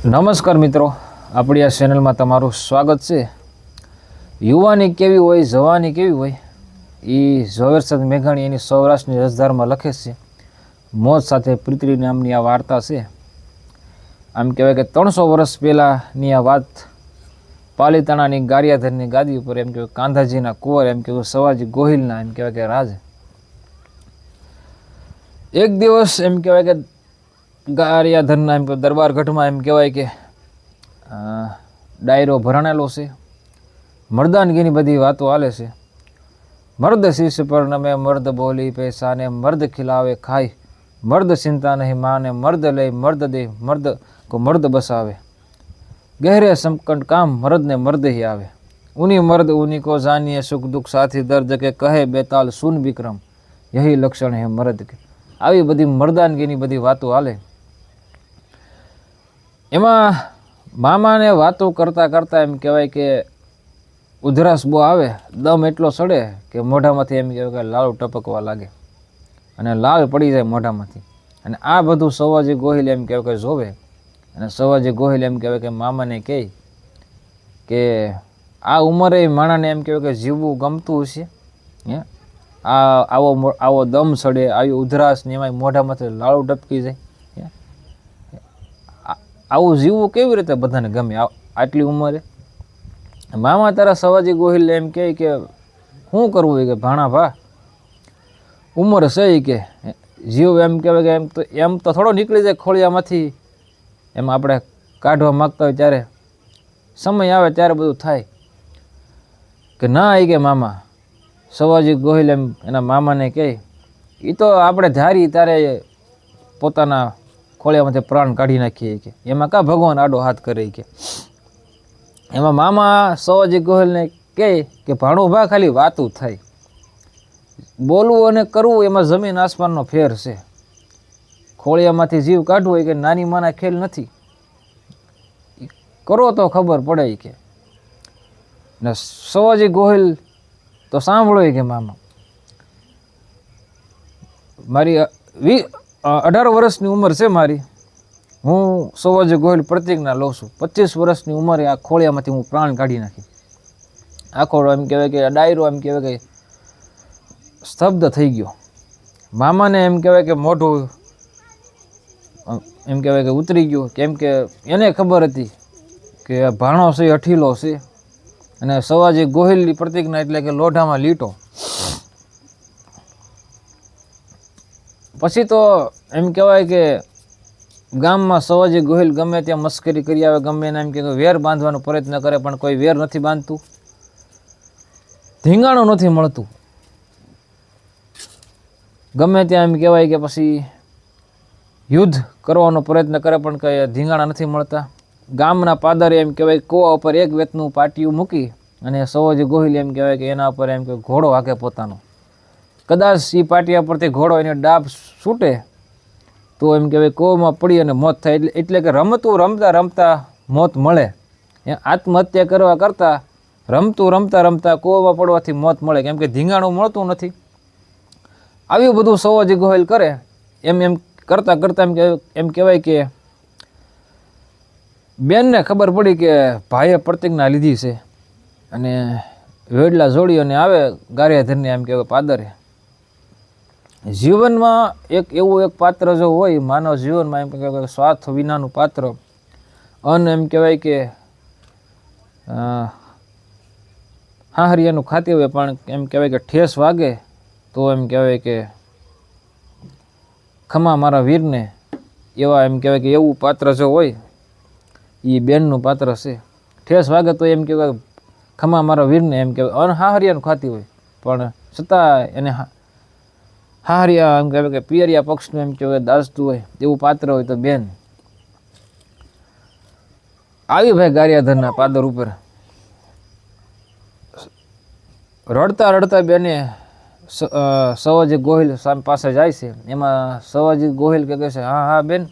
નમસ્કાર મિત્રો, આપણી આ ચેનલમાં તમારું સ્વાગત છે। યુવાની કેવી હોય, જવાની કેવી હોય, એ ઝવેરચંદ મેઘાણી એની સૌરાષ્ટ્રની રસધારમાં લખે છે। મોજ સાથે પ્રીતિ નામની આ વાર્તા છે। આમ કહેવાય કે 300 વર્ષ પહેલાંની આ વાત। પાલીતાણાની ગારિયાધરની ગાદી ઉપર એમ કહેવાય કાંધાજીના કુંવર એમ કહેવાય સવાજી ગોહિલના એમ કહેવાય કે રાજ। એક દિવસ એમ કહેવાય કે ગારિયાધરના એમ દરબારગઢમાં એમ કહેવાય કે ડાયરો ભરાણેલો છે। મર્દાનગીની બધી વાતો હાલે છે। મર્દ શીશ પર નમે, મર્દ બોલી પૈસાને, મર્દ ખિલાવે ખાય, મર્દ ચિંતા નહીં માને, મર્દ લે મર્દ દે, મર્દ को मर्द बसावे, गहरे समकंड काम मर्द ने मर्द ही आवे, उन्हीं मर्द उन्हीं को जानिए, सुख दुख साथी दर्द के कहे बेताल सुन विक्रम, यही लक्षण है मर्द के। આવી બધી મર્દાનગીની બધી વાતો હાલે। એમાં મામાને વાતો કરતાં કરતાં એમ કહેવાય કે ઉધરાસ બહુ આવે, દમ એટલો સડે કે મોઢામાંથી એમ કહેવાય કે લાળ ટપકવા લાગે અને લાળ પડી જાય મોઢામાંથી। અને આ બધું સવાજી ગોહિલ એમ કહેવાય કે જોવે અને સવાજી ગોહિલ એમ કહેવાય કે મામાને કહે કે આ ઉંમરે માણાને એમ કહેવાય કે જીવવું ગમતું હશે હે? આવો દમ સડે, આવી ઉધરાસ ને એમાં મોઢામાંથી લાળું ટપકી જાય, આવું જીવવું કેવી રીતે બધાને ગમે આટલી ઉંમરે? મામા તારા સવાજી ગોહિલ એમ કહે કે શું કરવું કે ભાણા ભા ઉંમર છે કે જીવ એમ કહેવાય કે એમ તો થોડો નીકળી જાય ખોળિયામાંથી, એમ આપણે કાઢવા માગતા હોય ત્યારે સમય આવે ત્યારે બધું થાય કે ના આવી કે મામા। સવાજી ગોહિલ એમ એના મામાને કહે એ તો આપણે ધારી ત્યારે પોતાના ખોળિયામાંથી પ્રાણ કાઢી નાખીએ કે એમાં કાં ભગવાન આડો હાથ કરે કે। એમાં મામા સવાજી ગોહિલને કહે કે ભાણું ભા ખાલી વાતું થાય, બોલવું અને કરવું એમાં જમીન આસમાનનો ફેર છે। ખોળિયામાંથી જીવ કાઢવો હોય કે નાની માના ખેલ નથી, કરો તો ખબર પડે કે। ને સવાજી ગોહિલ તો સાંભળો કે મામા મારી 18 વર્ષની ઉંમર છે મારી, હું સવાજી ગોહિલ પ્રતિજ્ઞા લઉં છું 25 વર્ષની ઉંમરે આ ખોળિયામાંથી હું પ્રાણ કાઢી નાખી। આખો એમ કહેવાય કે ડાયરો એમ કહેવાય કે સ્તબ્ધ થઈ ગયો। મામાને એમ કહેવાય કે મોઢું એમ કહેવાય કે ઉતરી ગયું, કેમ કે એને ખબર હતી કે ભાણો છે અઠીલો છે અને સવાજી ગોહિલની પ્રતિજ્ઞા એટલે કે લોઢામાં લીટો। પછી તો એમ કહેવાય કે ગામમાં સવાજી ગોહિલ ગમે ત્યાં મસ્કરી કરી આવે, ગમે એને એમ કે વેર બાંધવાનો પ્રયત્ન કરે પણ કોઈ વેર નથી બાંધતું, ધીંગાણું નથી મળતું। ગમે ત્યાં એમ કહેવાય કે પછી યુદ્ધ કરવાનો પ્રયત્ન કરે પણ કંઈ ધીંગાણા નથી મળતા। ગામના પાદરે એમ કહેવાય કૂવા ઉપર એક વેતનું પાટિયું મૂકી અને સવાજી ગોહિલ એમ કહેવાય કે એના ઉપર એમ કે ઘોડો હાકે પોતાનો, કદાચ એ પાટિયા પરથી ઘોડો એને ડાબ છૂટે તો એમ કહેવાય કૂવામાં પડી અને મોત થાય। એટલે કે રમતું રમતા રમતા મોત મળે, આત્મહત્યા કરવા કરતાં રમતું રમતા રમતા કૂવામાં પડવાથી મોત મળે, કેમ કે ધીંગાણું મળતું નથી। આવ્યું બધું સવાજી ગોહિલ કરે, એમ કરતાં કરતાં એમ કહેવાય કે બેનને ખબર પડી કે ભાઈએ પ્રતિજ્ઞા લીધી છે અને વેડલા જોડી અને આવે ગારિયાધરને એમ કહેવાય પાદરે। જીવનમાં એવું એક પાત્ર જો હોય માનવ જીવનમાં એમ કહેવાય સ્વાર્થ વિનાનું પાત્ર, એમ કહેવાય કે હાહરિયાનું ખાતી હોય પણ એમ કહેવાય કે ઠેસ વાગે તો એમ કહેવાય કે ખમા મારા વીરને, એવા એમ કહેવાય કે એવું પાત્ર જો હોય એ બેનનું પાત્ર છે। ઠેસ વાગે તો એમ કહેવાય ખમા મારા વીરને એમ કહેવાય હાહરિયાનું ખાતી હોય પણ છતાં એને હાહરિયા એમ કહેવાય કે પિયરિયા પક્ષનું એમ કહેવાય દાસતું હોય એવું પાત્ર હોય તો બેન આવી ભાઈ ગારિયાધરના પાદર ઉપર રડતા રડતા બેને સવાજી ગોહિલ પાસે જાય છે। એમાં સવાજી ગોહિલ કહે છે હા હા બેન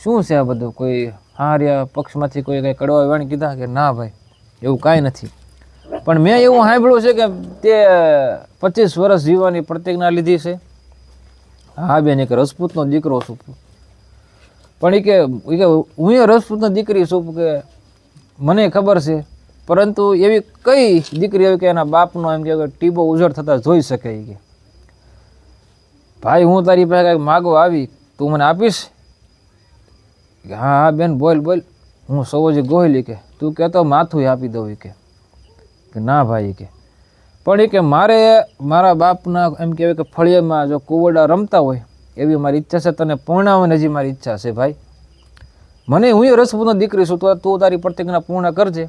શું છે આ બધું, કોઈ હાહરિયા પક્ષમાંથી કોઈ કંઈ કડવા વેણ કીધા કે ના ભાઈ એવું કાંઈ નથી, પણ મેં એવું સાંભળ્યું છે કે તે 25 વર્ષ જીવવાની પ્રતિજ્ઞા લીધી છે। હા બેન એક રજપૂતનો દીકરો છું, પણ એ કે હું એ રજપૂતની દીકરી છું કે મને ખબર છે, પરંતુ એવી કઈ દીકરી આવી કે એના બાપનો એમ કે ટીબો ઉજળ થતા જોઈ શકે. એ કે ભાઈ હું તારી પાસે કાંઈક માગવા આવી, તું મને આપીશ? કે હા હા બેન બોલ બોલ, હું સવોજી ગોહિલ કે તું કહેતો માથું આપી દઉં. કે ના ભાઈ કે પણ એ કે મારે મારા બાપના એમ કહેવાય કે ફળિયામાં જો કુવડા રમતા હોય એવી મારી ઈચ્છા છે, તને પૂર્ણાવવાની હજી મારી ઈચ્છા છે ભાઈ. મને હું એ રજપૂતની દીકરી છું, તો તું તારી પ્રતિજ્ઞા પૂર્ણ કરજે,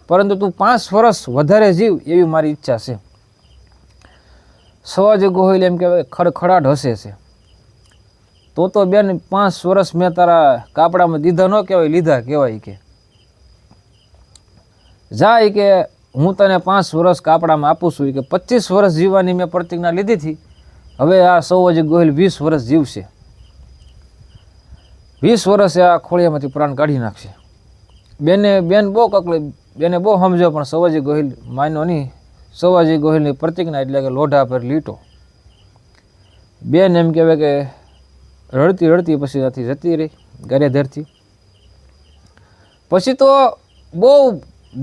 પરંતુ તું 5 વર્ષ વધારે જીવ એવી મારી ઈચ્છા છે. સવાજી ગોહિલ એમ કહેવાય ખડખડાટ હસે છે. તો બેન 5 વર્ષ મેં તારા કાપડામાં દીધા ન કહેવાય, લીધા કહેવાય. કે જાય કે હું તને 5 વર્ષ કાપડામાં આપું છું. કે 25 વર્ષ જીવવાની મેં પ્રતિજ્ઞા લીધી હતી, હવે આ સવાજી ગોહિલ 20 વર્ષ જીવશે. 20 વર્ષે આ ખોળિયામાંથી પ્રાણ કાઢી નાખશે. બેન બહુ કકળી, બેને બહુ સમજો, પણ સવાજી ગોહિલ માન્યો નહીં. સવાજી ગોહિલની પ્રતિજ્ઞા એટલે કે લોઢા પર લીટો. બેન એમ કહેવાય કે રડતી રડતી પછી ત્યાંથી જતી રહી ગારિયાધારથી. પછી તો બહુ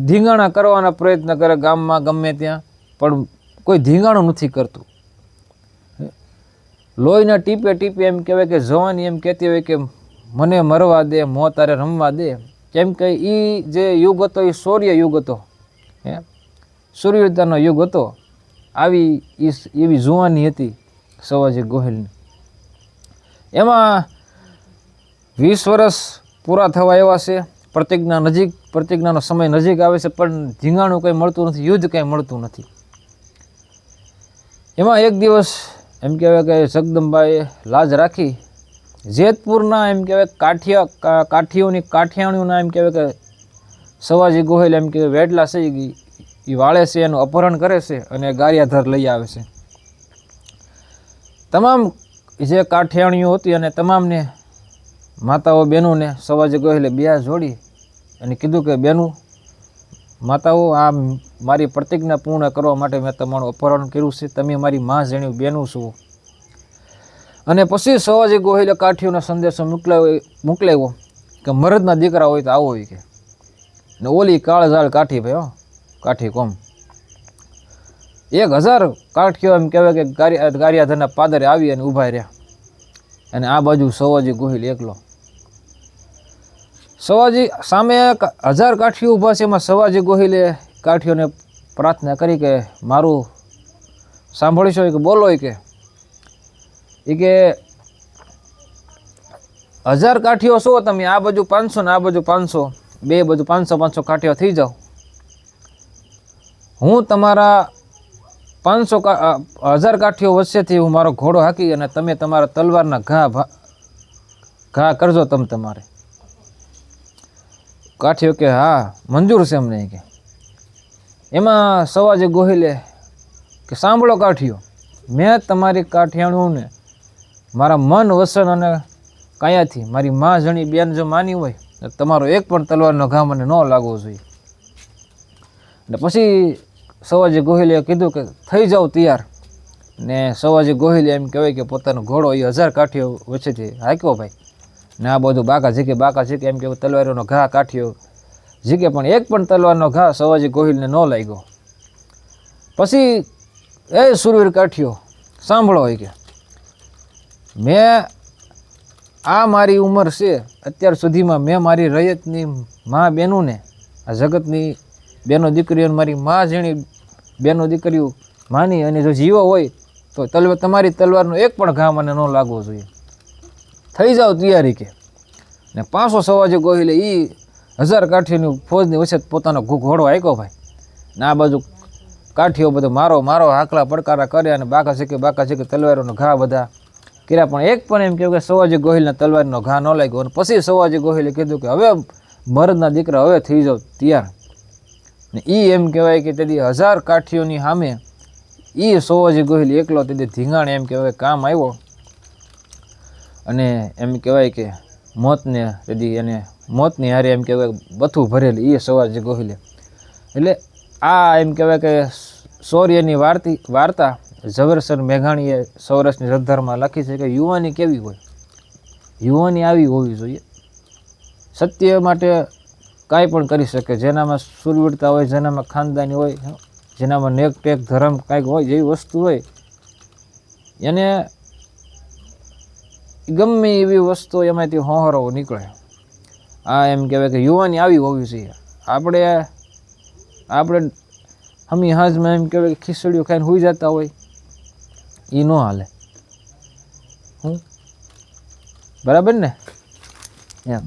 ધીંગાણા કરવાના પ્રયત્ન કરે ગામમાં ગમે ત્યાં, પણ કોઈ ધીંગાણું નથી કરતું. લોહીના ટીપે ટીપે એમ કહેવાય કે જવાની એમ કહેતી હોય કે મને મરવા દે, મોતારે રમવા દે. કેમ કે એ જે યુગ હતો એ શૌર્ય યુગ હતો, સૂર્યવતાનો યુગ હતો. એવી જુવાની હતી સવાજી ગોહિલની. એમાં 20 વર્ષ પૂરા થવા એવા છે, પ્રતિજ્ઞાનો સમય નજીક આવે છે, પણ ધીંગાણું કંઈ મળતું નથી, યુદ્ધ કંઈ મળતું નથી. એમાં એક દિવસ એમ કહેવાય કે જગદંબાએ લાજ રાખી જેતપુરના એમ કહેવાય કાઠિયાણીઓના એમ કહેવાય કે સવાજી ગોહિલ એમ કે વેડલા છે એ વાળે છે, એનું અપહરણ કરે છે અને ગારિયાધાર લઈ આવે છે. તમામ જે કાઠિયાણીઓ હતી અને તમામને માતાઓ બહેનોને સવાજી ગોહિલે બે જોડી અને કીધું કે બેનું માતાઓ, આ મારી પ્રતિજ્ઞા પૂર્ણ કરવા માટે મેં તમારું અપહરણ કર્યું છે, તમે મારી માં જણ્યું બેનું છું. અને પછી સવાજી ગોહિલે કાઠીઓનો સંદેશો મોકલાવ્યો કે મરદના દીકરા હોય તો આવો હોય. કે ને ઓલી કાળઝાળ કાઠી ભાઈ, કાઠી કોમ 1000 કાઠીઓ એમ કહેવાય કે ગારિયાધારના પાદરે આવી અને ઊભા રહ્યા, અને આ બાજુ સવાજી ગોહિલ એકલો. સવાજી સામે 1000 કાઠીઓ ઊભા છે, એમાં સવાજી ગોહિલે કાઠીઓને પ્રાર્થના કરી કે મારું સાંભળીશો? કે બોલો. કે 1000 કાઠીઓ છો તમે, આ બાજુ 500 ને આ બાજુ 500, બે બાજુ 500 કાઠીઓ થઈ જાઓ. હું તમારા 1000 કાઠીઓ વચ્ચેથી હું મારો ઘોડો હાકી અને તમે તમારા તલવારના ઘા કરજો તમારે. કાઠીઓ કે હા મંજૂર છે અમને. કે એમાં સવાજી ગોહિલે કે સાંભળો કાઠીઓ, મેં તમારી કાઠિયાણીઓને મારા મન વસન અને કાયાથી મારી માં જણી બેન જો માની હોય તો તમારો એક પણ તલવારનો ઘા મને ન લાગવો જોઈએ. અને પછી સવાજી ગોહિલે કીધું કે થઈ જાઓ તૈયાર. ને સવાજી ગોહિલે એમ કહેવાય કે પોતાનો ઘોડો એ 1000 કાઠીઓ વચ્ચેથી હાંક્યો ભાઈ. ને આ બધું બાકા ઝીકે એમ કે તલવારનો ઘા કાઠીઓ ઝીકે, પણ એક પણ તલવારનો ઘા સવાજી ગોહિલને ન લાગ્યો. પછી એ સુરવીર કાઠીઓ સાંભળો. હોય કે મેં આ મારી ઉંમર છે, અત્યાર સુધીમાં મેં મારી રયતની મા બહેનોને, આ જગતની બેનો દીકરીઓને મારી મા જેણી બેનો દીકરીઓ માની અને જો જીવો હોય તો તમારી તલવારનો એક પણ ઘા મને ન લાગવો જોઈએ. થઈ જાઓ તૈયારી. કે ને પાછો સવાજી ગોહિલે એ 1000 કાઠીઓની ફોજની વચ્ચે પોતાનો ઘોડો હાંક્યો ભાઈ. ને આ બાજુ કાઠીઓ બધો મારો હાકલા પડકારા કરે અને બાકા ઝીકે તલવારોનો ઘા બધા કર્યા, પણ એક પણ એમ કહેવાય કે સવાજી ગોહિલના તલવારનો ઘા ન લાગ્યો. અને પછી સવાજી ગોહિલે કીધું કે હવે મરદના દીકરા હવે થઈ જાઓ તૈયાર. ને એ એમ કહેવાય કે તેથી 1000 કાઠીઓની સામે એ સવાજી ગોહિલ એકલો તેથી ધીંગાણે એમ કહેવાય કામ આવ્યો. અને એમ કહેવાય કે મોતની હારે એમ કહેવાય બથું ભરેલી એ સવાજી ગોહિલે. એટલે આ એમ કહેવાય કે શૌર્યની વાર્તા ઝવેરચંદ મેઘાણીએ સૌરાષ્ટ્રની રસધારમાં લખી છે કે યુવાની કેવી હોય યુવાની આવી હોવી જોઈએ, સત્ય માટે કાંઈ પણ કરી શકે, જેનામાં સુરવીરતા હોય, જેનામાં ખાનદાની હોય, જેનામાં નેક ટેક ધર્મ કાંઈક હોય, જેવી વસ્તુ હોય એને ગમે એવી વસ્તુ એમાંથી હોહરો નીકળે. આ એમ કહેવાય કે યુવાની આવી હોવી જોઈએ. આપણે હમી હાજમાં એમ કહેવાય કે ખીચડીઓ ખાઈને સૂઈ જતા હોય, એ ન હાલે. બરાબર ને એમ.